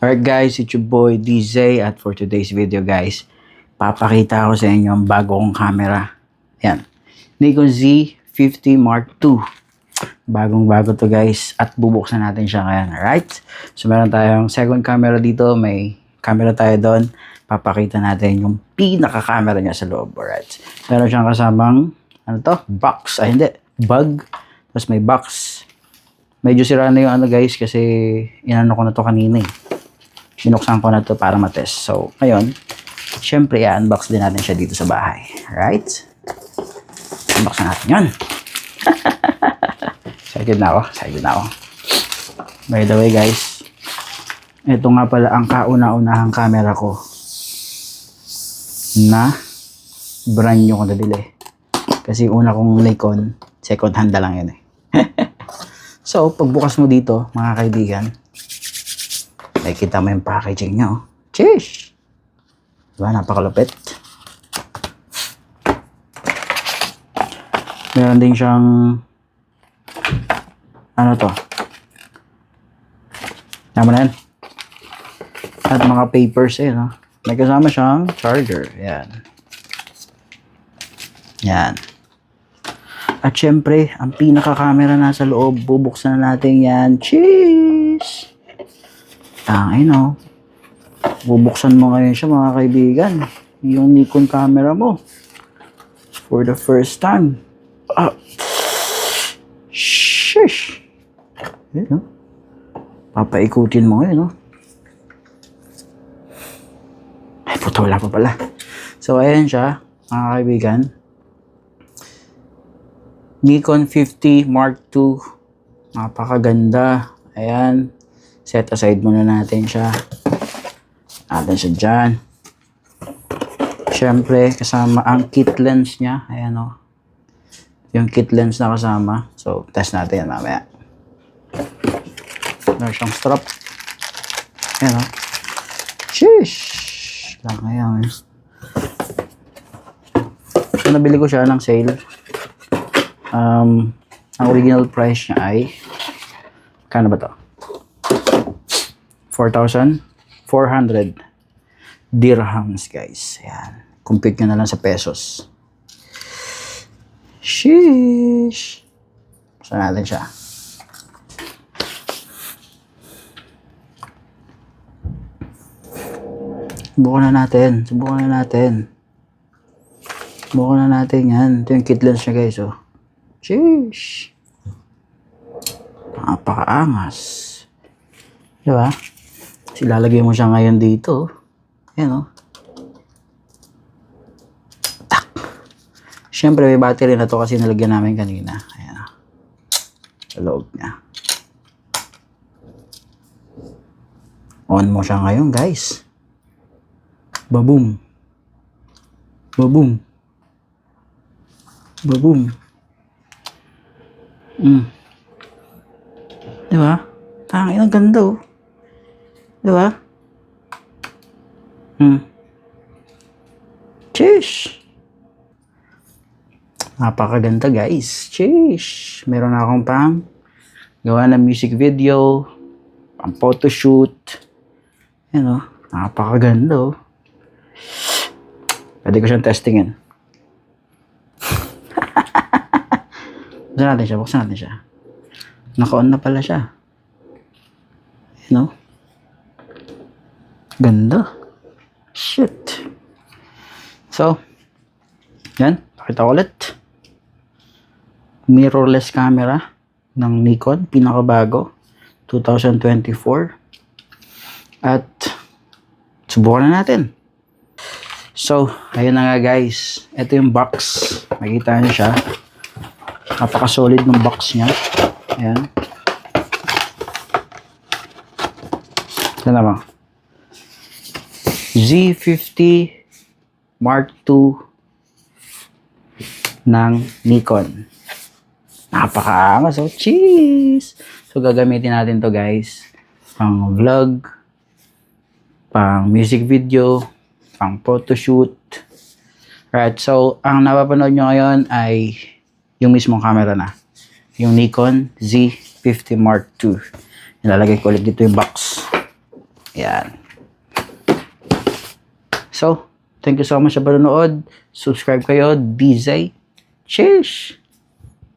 Alright guys, it's your boy DJ at for today's video guys, papakita ko sa inyo ang bago kong camera. Yan, Nikon Z50 Mark II. Bagong bago to guys at bubuksan natin siya ngayon. Alright, so meron tayong second camera dito, may camera tayo doon. Papakita natin yung pinaka-camera niya sa loob. Alright, meron siyang kasamang box, hindi, bag. Tapos may box. Medyo sira na yung guys kasi inano ko na to kanina eh. Sinuksan ko na to para matest. So, ngayon, syempre, i-unbox din natin siya dito sa bahay. Alright? Unbox na natin yun. Excited na ako. By the way, guys, ito nga pala ang kauna-unahang camera ko na brand new ko nabili. Kasi una kong Nikon, second hand na lang yun eh. So, pagbukas mo dito, mga kaibigan, nakikita mo yung packaging niya, oh. Cheers! Diba? Napakalupit. Meron din siyang ano to? Tama na yan. At mga papers eh, no? May kasama siyang charger. Yan. Yan. At syempre, ang pinaka-camera nasa loob, bubuksan na natin yan. Cheers! Ay no. Bubuksan mo ngayon siya mga kaibigan. Yung Nikon camera mo. For the first time. Shish! Ayan, no? Papaikutin mo ngayon, no? Ay, puto, wala pa pala. So, ayan siya, mga kaibigan. Nikon 50 Mark II. Napakaganda. Ayan. Set aside muna natin siya. Natin siya dyan. Siyempre, kasama ang kit lens niya. Ayan o. Yung kit lens na kasama. So, test natin yan mamaya. Meron siyang strap. Ayan o. Sheesh! Lang ngayon. So, nabili ko siya ng sale. Ang original price niya ay kano ba to? 4,400 dirhams guys. Ayan. Compute nyo na lang sa pesos. Sheesh! Saan natin siya? Subukan na natin yan. Ito yung kit lens niya guys. Oh. Sheesh! Napakaangas. Diba? Ilalagay mo siya ngayon dito. Ayan o. Tak! Siyempre may battery na to kasi nalagyan namin kanina. Ayan o. Sa loob niya. On mo siya ngayon guys. Baboom. Baboom. Baboom. Diba? Tangin, ang ganda oh. Diba? Cheers! Napakaganda guys. Cheers! Meron na akong pang gawa ng music video, pang photoshoot. Yan oh. Napakaganda oh. Pwede ko siyang testingin. Buksan natin siya. Naka-on na pala siya. You know? Ganda. Shit. So, yan. Pakita ko ulit. Mirrorless camera ng Nikon. Pinakabago. 2024. At, subukan na natin. So, ayun na nga guys. Ito yung box. Makikita niyo siya. Napaka-solid ng box niya. Ayan. Ito naman. Z50 Mark II ng Nikon. Napakaangas. So, cheese! So, gagamitin natin to guys. Pang vlog, pang music video, pang photoshoot. Right. So, ang napapanood nyo ngayon ay yung mismong camera na. Yung Nikon Z50 Mark II. Nilalagay ko ulit dito yung box. Yan. So, thank you so much sa panonood. Subscribe kayo, DJ. Cheers!